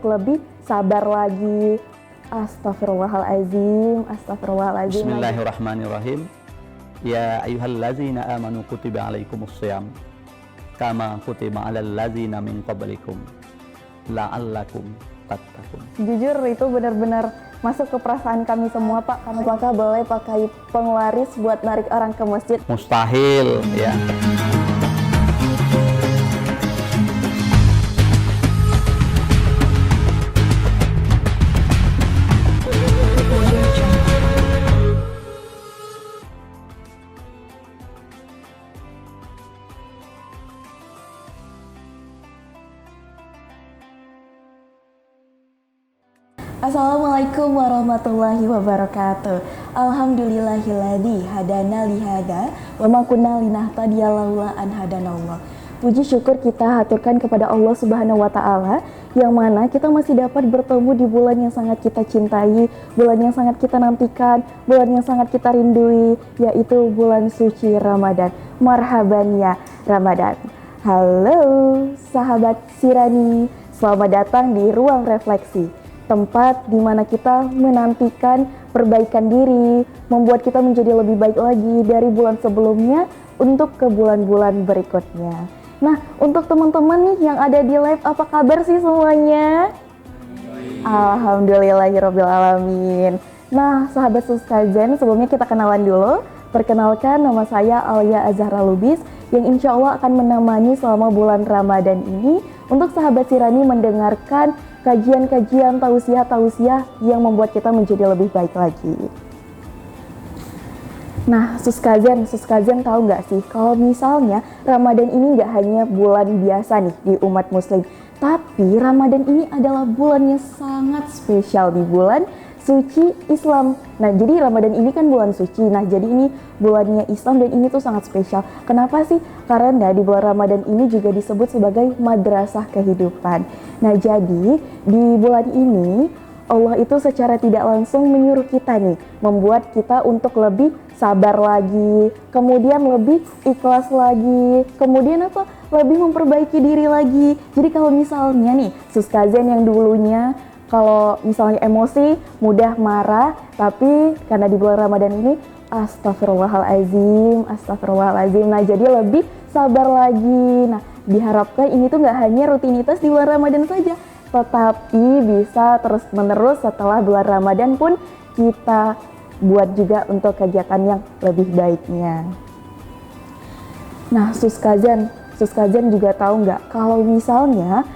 lebih sabar lagi. Astagfirullahalazim, astagfirullahalazim. Bismillahirrahmanirrahim. Ya ayyuhallazina amanu kutiba alaikumussyam kama kutiba alal ladzina min qablikum la'allakum tattaqun. Jujur itu benar-benar masuk ke perasaan kami semua, Pak. Apakah boleh pakai penglaris buat narik orang ke masjid? Mustahil, ya. Assalamualaikum warahmatullahi wabarakatuh. Alhamdulillahilladzi hadana lihada wa ma kunna linahtadiya laula an hadanallah. Puji syukur kita haturkan kepada Allah Subhanahu wa taala yang mana kita masih dapat bertemu di bulan yang sangat kita cintai, bulan yang sangat kita nantikan, bulan yang sangat kita rindui, yaitu bulan suci Ramadan. Marhaban ya Ramadan. Halo sahabat Sirani, selamat datang di Ruang Refleksi, tempat di mana kita menantikan perbaikan diri, membuat kita menjadi lebih baik lagi dari bulan sebelumnya untuk ke bulan-bulan berikutnya. Nah, untuk teman-teman nih yang ada di live, apa kabar sih semuanya? Alhamdulillahirrabbilalamin. Nah, sahabat Suskazen, sebelumnya kita kenalan dulu. Perkenalkan, nama saya Alia Azhara Lubis yang insya Allah akan menemani selama bulan Ramadan ini untuk sahabat Sirani mendengarkan kajian-kajian, tausiah-tausiah yang membuat kita menjadi lebih baik lagi. Nah, Suskazen tahu nggak sih kalau misalnya Ramadan ini nggak hanya bulan biasa nih di umat muslim, tapi Ramadan ini adalah bulan yang sangat spesial, di bulan suci Islam. Nah, jadi Ramadan ini kan bulan suci. Nah, jadi ini bulannya Islam dan ini tuh sangat spesial. Kenapa sih? Karena di bulan Ramadan ini juga disebut sebagai madrasah kehidupan. Nah, jadi di bulan ini Allah itu secara tidak langsung menyuruh kita nih, membuat kita untuk lebih sabar lagi, kemudian lebih ikhlas lagi, kemudian apa? Lebih memperbaiki diri lagi. Jadi kalau misalnya nih, Suskazen yang dulunya kalau misalnya emosi, mudah marah, tapi karena di bulan Ramadan ini, astagfirullahalazim, astagfirullahalazim. Nah, jadi lebih sabar lagi. Nah, diharapkan ini tuh nggak hanya rutinitas di bulan Ramadan saja, tetapi bisa terus-menerus setelah bulan Ramadan pun kita buat juga untuk kegiatan yang lebih baiknya. Nah, Suskazen juga tahu nggak kalau misalnya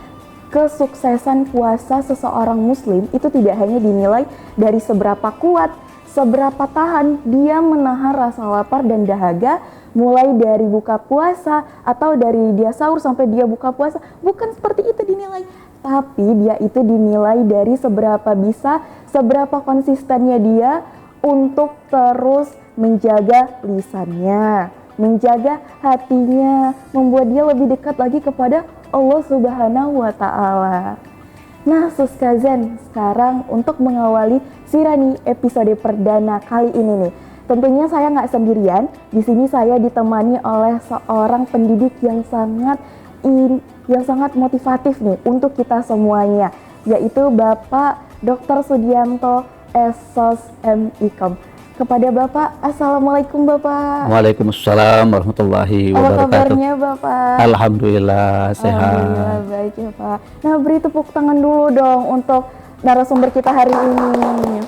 kesuksesan puasa seseorang muslim itu tidak hanya dinilai dari seberapa kuat, seberapa tahan dia menahan rasa lapar dan dahaga mulai dari buka puasa atau dari dia sahur sampai dia buka puasa. Bukan seperti itu dinilai, tapi dia itu dinilai dari seberapa bisa, seberapa konsistennya dia untuk terus menjaga lisannya, menjaga hatinya, membuat dia lebih dekat lagi kepada Allah Subhanahu wa ta'ala. Nah, Suskazen, sekarang untuk mengawali Sirani episode perdana kali ini nih, tentunya saya nggak sendirian. Di sini saya ditemani oleh seorang pendidik yang sangat motivatif nih untuk kita semuanya, yaitu Bapak Dr. Sudianto SOS MIKOM. Kepada Bapak, Assalamualaikum Bapak. Waalaikumsalam warahmatullahi wabarakatuh. Apa kabarnya Bapak? Alhamdulillah sehat. Alhamdulillah baik ya Pak. Nah, beri tepuk tangan dulu dong untuk narasumber kita hari ini.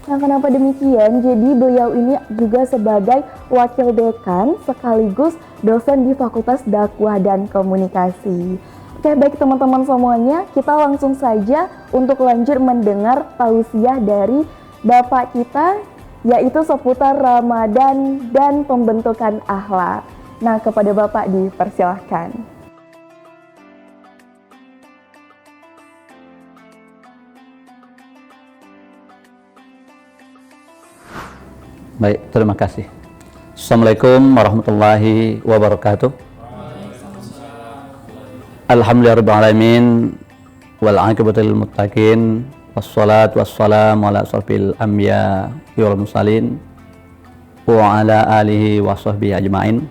Nah, kenapa demikian? Jadi beliau ini juga sebagai wakil dekan sekaligus dosen di Fakultas Dakwah dan Komunikasi. Oke, baik teman-teman semuanya, kita langsung saja untuk lanjut mendengar tausiah dari Bapak kita, yaitu seputar Ramadan dan pembentukan akhlak. Nah, kepada Bapak dipersilahkan. Baik, terima kasih. Assalamualaikum warahmatullahi wabarakatuh. Alhamdulillahirrahmanirrahim. Wal aqibatu lil muttaqin. Wassalatu wassalamu ala asrofil anbiya wal mursalin wa ala alihi wa sahbihi ajma'in.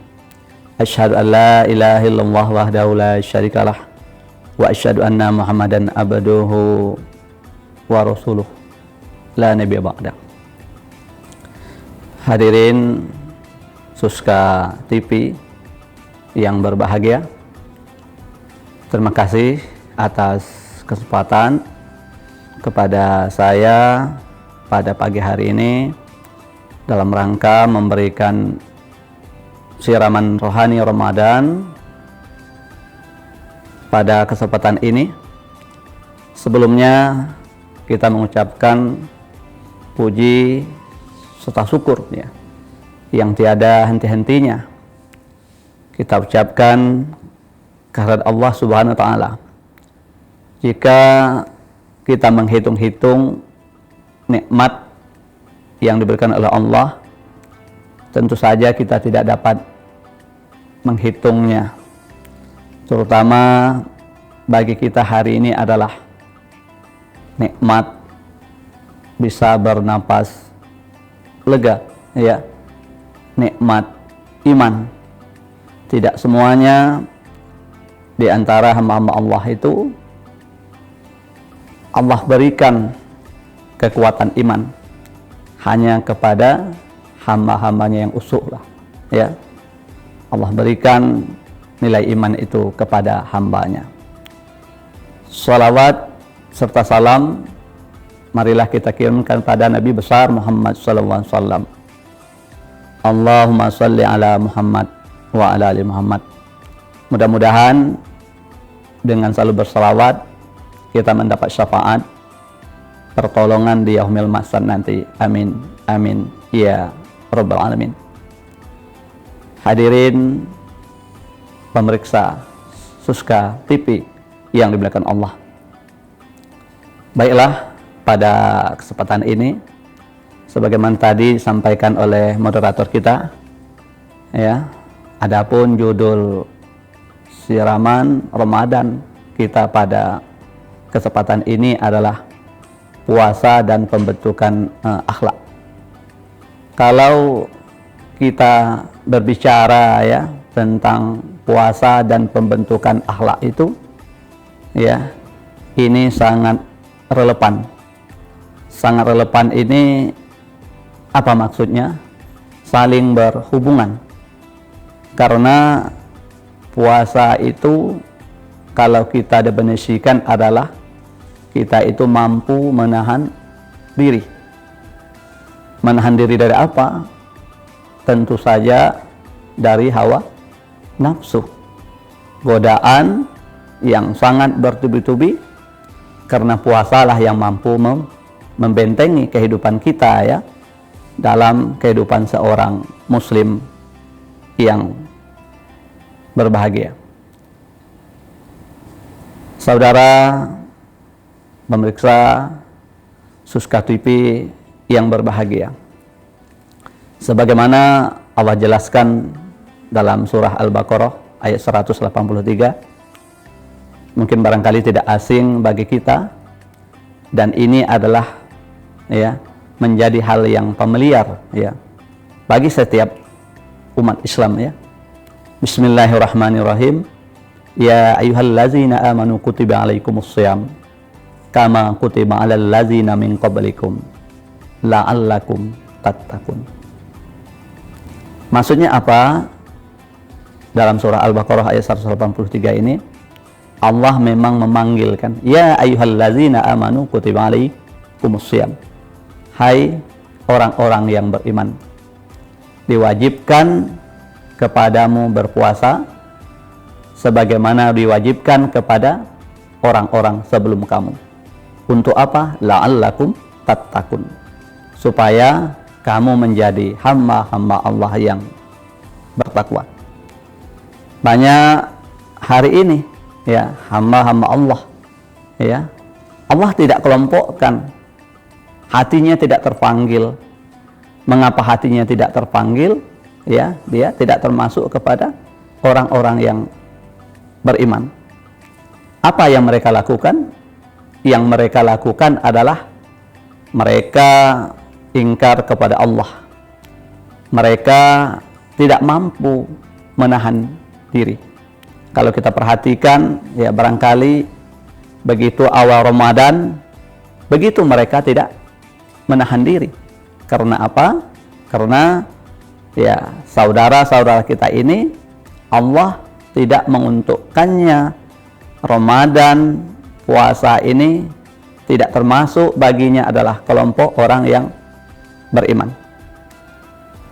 Asyhadu an la ilaha illallah wahdahu la syarikalah wa asyhadu anna Muhammadan abduhu wa rasuluh la nabiyya ba'da. Hadirin Suska TV yang berbahagia, terima kasih atas kesempatan kepada saya pada pagi hari ini dalam rangka memberikan siraman rohani Ramadan. Pada kesempatan ini, sebelumnya kita mengucapkan puji serta syukur ya, yang tiada henti-hentinya kita ucapkan kehadirat Allah Subhanahu wa taala. Jika kita menghitung-hitung nikmat yang diberikan oleh Allah, tentu saja kita tidak dapat menghitungnya. Terutama bagi kita hari ini adalah nikmat bisa bernapas lega ya, nikmat iman. Tidak semuanya di antara hamba-hamba Allah itu Allah berikan kekuatan iman hanya kepada hamba-hambanya yang usuh lah ya. Allah berikan nilai iman itu kepada hambanya. Salawat serta salam marilah kita kirimkan pada Nabi besar Muhammad SAW. Allahumma salli ala Muhammad wa ala ali Muhammad. Mudah-mudahan dengan selalu bersalawat kita mendapat syafaat pertolongan di yaumil mahsyar nanti. Amin amin ya rabbal alamin. Hadirin pemeriksa Suska TV yang dimuliakan Allah. Baiklah, pada kesempatan ini sebagaimana tadi disampaikan oleh moderator kita ya, adapun judul siraman Ramadan kita pada kesempatan ini adalah puasa dan pembentukan akhlak. Kalau kita berbicara ya tentang puasa dan pembentukan akhlak itu ya, ini sangat relevan. Sangat relevan ini apa maksudnya? Saling berhubungan. Karena puasa itu kalau kita definisikan adalah kita itu mampu menahan diri. Menahan diri dari apa? Tentu saja dari hawa nafsu, godaan yang sangat bertubi-tubi, karena puasalah yang mampu membentengi kehidupan kita ya, dalam kehidupan seorang muslim yang berbahagia. Saudara pemirsa Suska TV yang berbahagia, sebagaimana Allah jelaskan dalam surah Al-Baqarah ayat 183, mungkin barangkali tidak asing bagi kita, dan ini adalah ya menjadi hal yang familiar ya bagi setiap umat Islam ya. Bismillahirrahmanirrahim. Ya ayyuhallazina amanu kutiba alaikumussyiyam kama kutiba alal ladzina min qablikum la'allakum tattaqun. Maksudnya apa? Dalam surah Al-Baqarah ayat 183 ini Allah memang memanggilkan, ya ayyuhallazina amanu kutiba alaikumussyiyam, hai orang-orang yang beriman, diwajibkan kepadamu berpuasa sebagaimana diwajibkan kepada orang-orang sebelum kamu. Untuk apa? La'allakum tattaqun, supaya kamu menjadi hamba-hamba Allah yang bertakwa. Banyak hari ini ya hamba-hamba Allah ya, Allah tidak kelompokkan, hatinya tidak terpanggil. Mengapa hatinya tidak terpanggil? Ya, dia tidak termasuk kepada orang-orang yang beriman. Apa yang mereka lakukan? Yang mereka lakukan adalah mereka ingkar kepada Allah. Mereka tidak mampu menahan diri. kalau kita perhatikan ya barangkali begitu awal Ramadan begitu mereka tidak menahan diri. Karena apa? Karena ya saudara-saudara kita ini Allah tidak menguntukkannya Ramadan, puasa ini tidak termasuk baginya adalah kelompok orang yang beriman.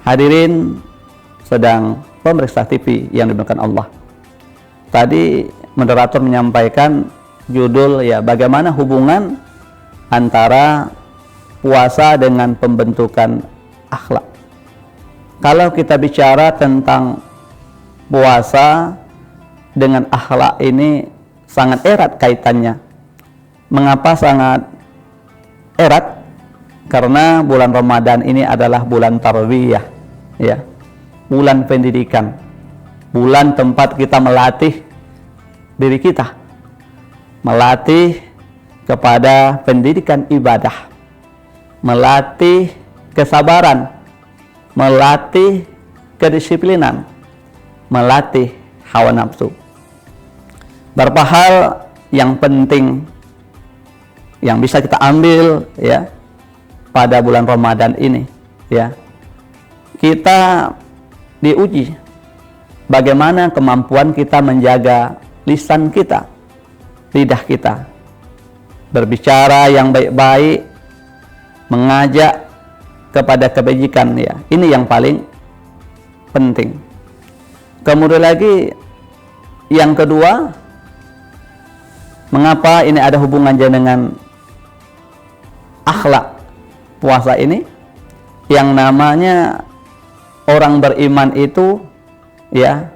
Hadirin sedang pemirsa TV yang dimuliakan Allah. Tadi moderator menyampaikan judul ya bagaimana hubungan antara puasa dengan pembentukan akhlak. Kalau kita bicara tentang puasa dengan akhlak ini sangat erat kaitannya. Mengapa sangat erat? Karena bulan Ramadan ini adalah bulan tarbiyah, ya, bulan pendidikan, bulan tempat kita melatih diri kita, melatih kepada pendidikan ibadah, melatih kesabaran, melatih kedisiplinan, melatih hawa nafsu. Beberapa hal yang penting yang bisa kita ambil ya pada bulan Ramadan ini ya. Kita diuji bagaimana kemampuan kita menjaga lisan kita, lidah kita, berbicara yang baik-baik, mengajak kepada kebajikan ya. Ini yang paling penting. Kemudian lagi yang kedua, mengapa ini ada hubungannya dengan akhlak puasa ini? Yang namanya orang beriman itu ya,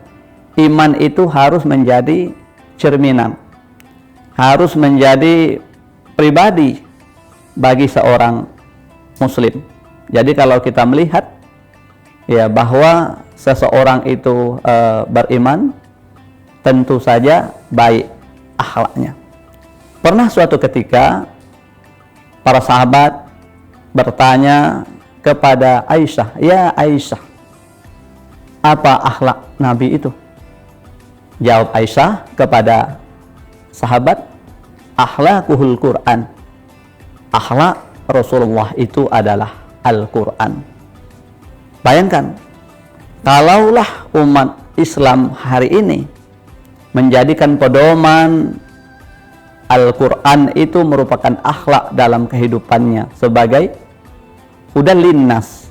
iman itu harus menjadi cerminan, harus menjadi pribadi bagi seorang muslim. Jadi kalau kita melihat ya bahwa seseorang itu beriman, tentu saja baik akhlaknya. Pernah suatu ketika para sahabat bertanya kepada Aisyah, "Ya Aisyah, apa akhlak Nabi itu?" Jawab Aisyah kepada sahabat, "Akhlaquhul Quran." Akhlak Rasulullah itu adalah Al-Quran. Bayangkan, kalaulah umat Islam hari ini menjadikan pedoman Al-Quran itu merupakan akhlak dalam kehidupannya sebagai hudan linnas,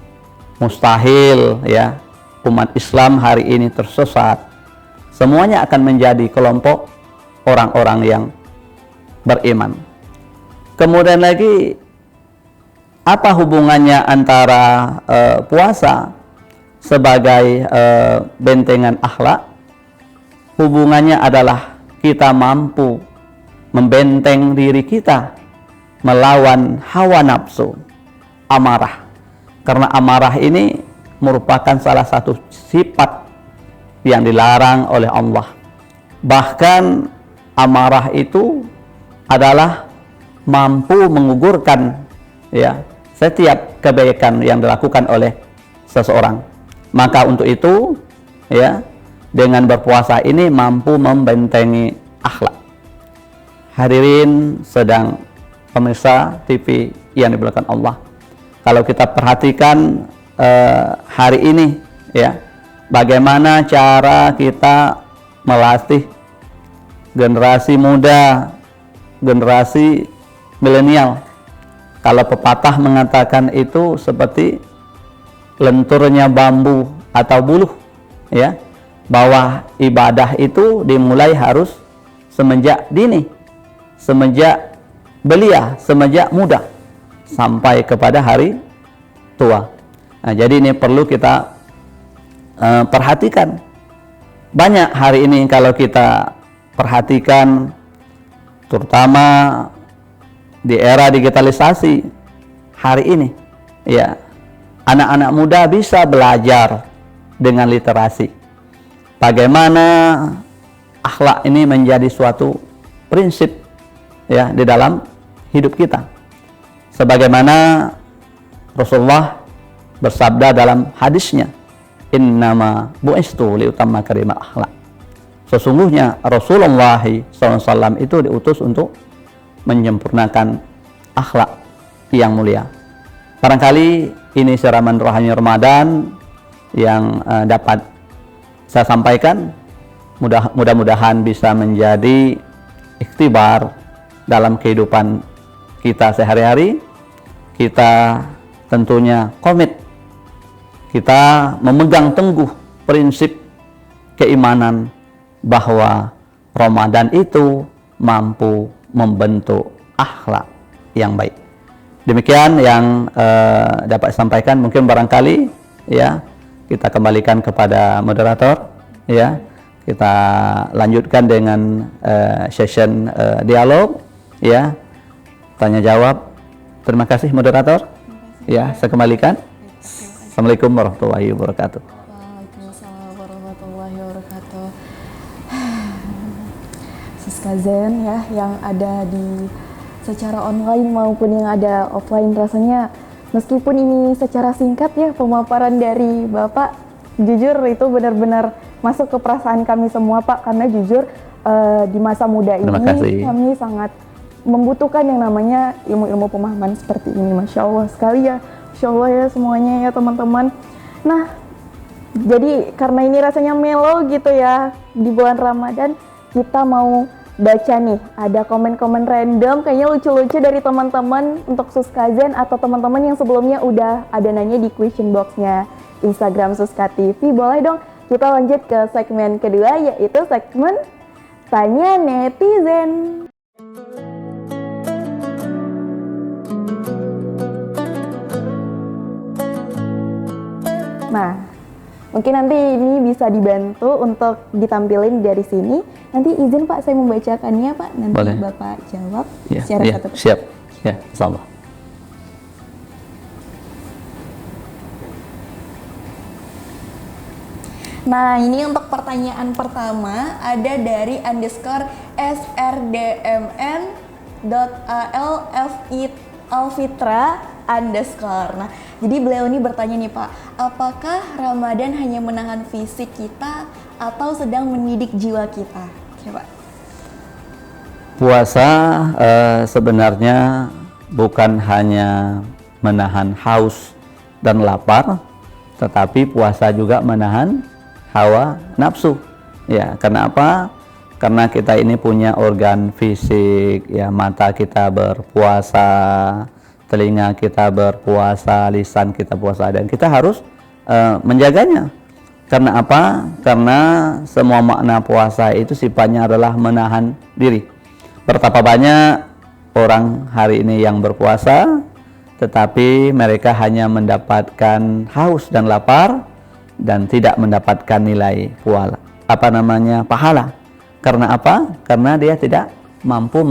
mustahil ya umat Islam hari ini tersesat. Semuanya akan menjadi kelompok orang-orang yang beriman. Kemudian lagi, apa hubungannya antara puasa sebagai bentengan akhlak? Hubungannya adalah kita mampu membenteng diri kita melawan hawa nafsu, amarah. Karena amarah ini merupakan salah satu sifat yang dilarang oleh Allah. Bahkan amarah itu adalah mampu menggugurkan ya setiap kebaikan yang dilakukan oleh seseorang. Maka untuk itu ya, dengan berpuasa ini mampu membentengi akhlak. Hadirin sedang pemirsa TV yang dimuliakan Allah, kalau kita perhatikan hari ini ya, bagaimana cara kita melatih generasi muda, generasi milenial. Kalau pepatah mengatakan itu seperti lenturnya bambu atau buluh ya, bahwa ibadah itu dimulai harus semenjak dini, semenjak belia, semenjak muda sampai kepada hari tua. Nah, jadi ini perlu kita perhatikan. Banyak hari ini kalau kita perhatikan, terutama di era digitalisasi hari ini ya, anak-anak muda bisa belajar dengan literasi. Bagaimana akhlak ini menjadi suatu prinsip ya di dalam hidup kita. Sebagaimana Rasulullah bersabda dalam hadisnya, "Innama bu'istu liutamma karimal akhlak." Sesungguhnya Rasulullah SAW itu diutus untuk menyempurnakan akhlak yang mulia. Barangkali ini siraman rohani Ramadan yang dapat saya sampaikan. Mudah-mudahan bisa menjadi ikhtibar dalam kehidupan kita sehari-hari. Kita tentunya komit, kita memegang teguh prinsip keimanan bahwa Ramadan itu mampu membentuk akhlak yang baik. Demikian yang dapat sampaikan. Mungkin barangkali ya kita kembalikan kepada moderator, ya kita lanjutkan dengan session dialog, ya tanya jawab. Terima kasih moderator. Ya, saya kembalikan. Assalamualaikum warahmatullahi wabarakatuh. Waalaikumsalam warahmatullahi wabarakatuh. Siska Zen ya, yang ada di secara online maupun yang ada offline, rasanya meskipun ini secara singkat ya pemaparan dari Bapak, jujur itu benar-benar masuk ke perasaan kami semua Pak, karena jujur di masa muda ini kami sangat membutuhkan yang namanya ilmu-ilmu pemahaman seperti ini. Masya Allah sekali ya, Masya Allah ya semuanya ya teman-teman. Nah, jadi karena ini rasanya melo gitu ya di bulan Ramadan, kita mau baca nih, ada komen-komen random kayaknya lucu-lucu dari teman-teman untuk Siska Zen atau teman-teman yang sebelumnya udah ada nanya di question box-nya Instagram Siska TV. Boleh dong kita lanjut ke segmen kedua, yaitu segmen Tanya Netizen. Nah, mungkin nanti ini bisa dibantu untuk ditampilin dari sini. Nanti izin Pak, saya membacakannya Pak. Nanti boleh. Bapak jawab Ya, secara ya, satu. siap. Ya, insyaallah. Nah, ini untuk pertanyaan pertama ada dari _srdmn.alfitra_. Nah, jadi beliau ini bertanya nih Pak, apakah Ramadan hanya menahan fisik kita atau sedang mendidik jiwa kita? Oke Pak. Puasa sebenarnya bukan hanya menahan haus dan lapar, tetapi puasa juga menahan hawa nafsu. Ya, karena apa? Karena kita ini punya organ fisik, ya mata kita berpuasa, telinga kita berpuasa, lisan kita puasa, dan kita harus menjaganya. Karena apa? Karena semua makna puasa itu sifatnya adalah menahan diri. Betapa banyak orang hari ini yang berpuasa, tetapi mereka hanya mendapatkan haus dan lapar dan tidak mendapatkan nilai pahala. Karena apa? Karena dia tidak mampu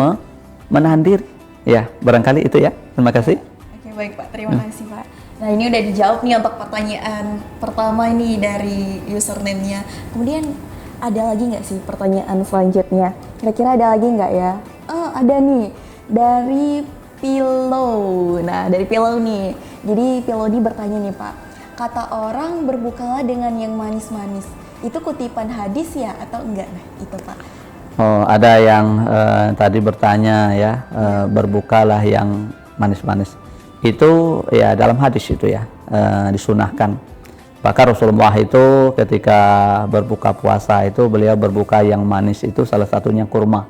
menahan diri. Ya, barangkali itu ya. Terima kasih. Oke, baik Pak. Terima kasih Pak. Nah, ini udah dijawab nih untuk pertanyaan pertama ini dari username-nya. Kemudian ada lagi nggak sih pertanyaan selanjutnya? Kira-kira ada lagi nggak ya? Oh, ada nih. Dari Pillow. Nah, dari Pillow nih. Jadi Pillow ini bertanya nih Pak. Kata orang berbukalah dengan yang manis-manis. Itu kutipan hadis ya atau enggak? Nah, itu Pak. Oh, ada yang tadi bertanya ya, berbukalah yang manis-manis. Itu ya dalam hadis itu ya, disunahkan. Bahkan Rasulullah itu ketika berbuka puasa itu beliau berbuka yang manis, itu salah satunya kurma.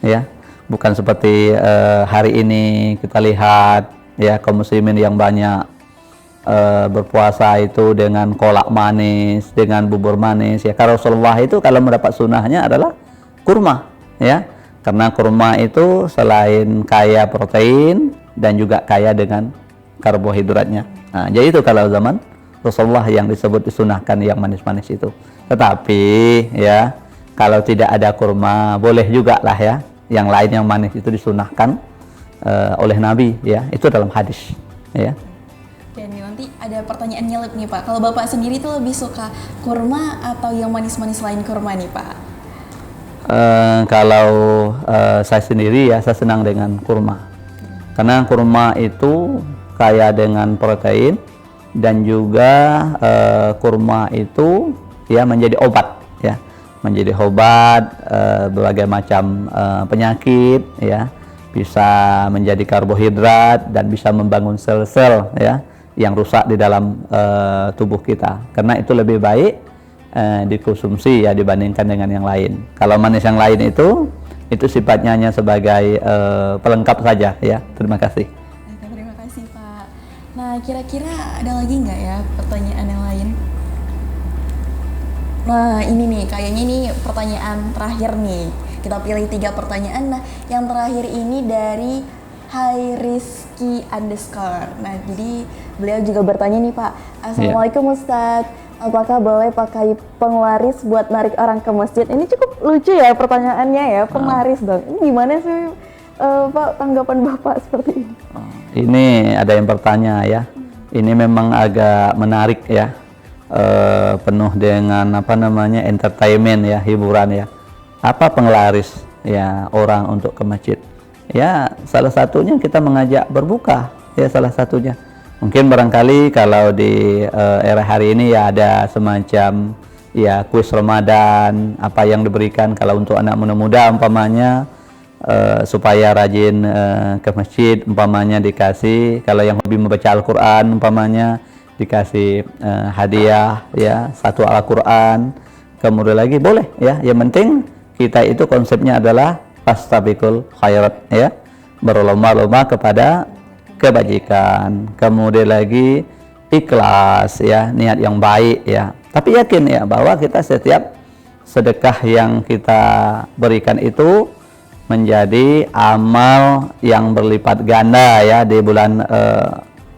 Ya, bukan seperti hari ini kita lihat ya kaum muslimin yang banyak berpuasa itu dengan kolak manis, dengan bubur manis. Ya, karena Rasulullah itu kalau mendapat sunnahnya adalah kurma, ya, karena kurma itu selain kaya protein dan juga kaya dengan karbohidratnya. Nah, jadi itu kalau zaman Rasulullah yang disebut disunahkan yang manis-manis itu. Tetapi ya kalau tidak ada kurma boleh juga lah ya, yang lain yang manis itu disunahkan oleh Nabi ya, itu dalam hadis ya. Dan nanti ada pertanyaan nyelip nih Pak, kalau Bapak sendiri tuh lebih suka kurma atau yang manis-manis lain kurma nih Pak? Kalau saya sendiri ya, saya senang dengan kurma. Karena kurma itu kaya dengan protein dan juga kurma itu ya menjadi obat ya. menjadi obat berbagai macam penyakit, ya, bisa menjadi karbohidrat dan bisa membangun sel-sel, ya, yang rusak di dalam tubuh kita. Karena itu lebih baik dikonsumsi, ya, dibandingkan dengan yang lain. Kalau manis yang lain itu sifatnya hanya sebagai pelengkap saja, ya. Terima kasih. Terima kasih Pak. Nah, kira-kira ada lagi nggak ya pertanyaan yang lain? Nah, ini nih, kayaknya ini pertanyaan terakhir nih. Kita pilih 3 pertanyaan. Nah, yang terakhir ini dari Rizky _. Nah, jadi beliau juga bertanya nih Pak. Assalamualaikum Ustadz. Apakah boleh pakai penglaris buat narik orang ke masjid? Ini cukup lucu ya pertanyaannya ya, penglaris dong. Ini gimana sih Pak tanggapan Bapak seperti ini? Ini ada yang bertanya, ya. Ini memang agak menarik, ya. Penuh dengan entertainment, ya, hiburan, ya. Apa penglaris, ya, orang untuk ke masjid? Ya, salah satunya kita mengajak berbuka, ya, salah satunya. Mungkin barangkali kalau di era hari ini, ya, ada semacam, ya, kuis Ramadan, apa yang diberikan kalau untuk anak muda-muda umpamanya, supaya rajin ke masjid, umpamanya dikasih, kalau yang hobi membaca Al-Quran umpamanya dikasih hadiah, ya, 1 Al-Quran. Kemudian lagi boleh, ya, yang penting kita itu konsepnya adalah fastabiqul khairat, ya, berlomba-lomba kepada kebajikan. Kemudian lagi ikhlas, ya, niat yang baik, ya, tapi yakin, ya, bahwa kita setiap sedekah yang kita berikan itu menjadi amal yang berlipat ganda, ya, di bulan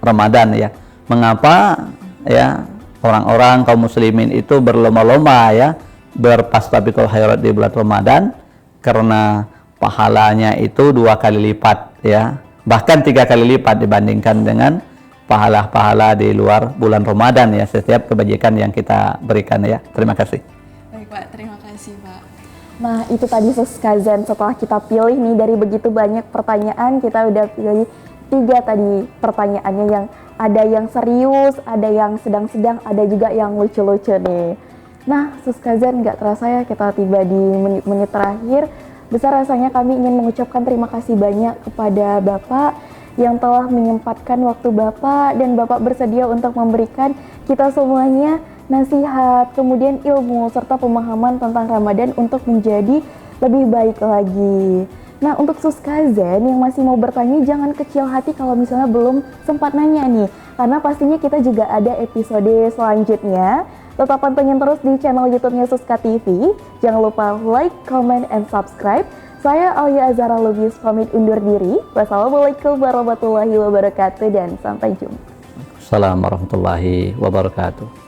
Ramadan, ya. Mengapa, ya, orang-orang kaum muslimin itu berlomba-lomba, ya, berfastabiqul khairat di bulan Ramadan? Karena pahalanya itu 2 kali lipat, ya, bahkan 3 kali lipat dibandingkan dengan pahala-pahala di luar bulan Ramadan, ya, setiap kebajikan yang kita berikan, ya. Terima kasih. Baik Pak, terima kasih Pak. Nah, itu tadi Kazan, setelah kita pilih nih dari begitu banyak pertanyaan, kita udah pilih 3 tadi pertanyaannya, yang ada yang serius, ada yang sedang-sedang, ada juga yang lucu-lucu nih. Nah, Kazan, nggak terasa ya kita tiba di menit-menit terakhir. Besar rasanya kami ingin mengucapkan terima kasih banyak kepada Bapak yang telah menyempatkan waktu Bapak, dan Bapak bersedia untuk memberikan kita semuanya nasihat, kemudian ilmu, serta pemahaman tentang Ramadan untuk menjadi lebih baik lagi. Nah, untuk Kazan yang masih mau bertanya, jangan kecil hati kalau misalnya belum sempat nanya nih, karena pastinya kita juga ada episode selanjutnya. Tetap pantengin terus di channel YouTube-nya Suska TV. Jangan lupa like, comment, and subscribe. Saya Alia Azhara Lubis pamit undur diri. Wassalamualaikum warahmatullahi wabarakatuh dan sampai jumpa. Assalamualaikum warahmatullahi wabarakatuh.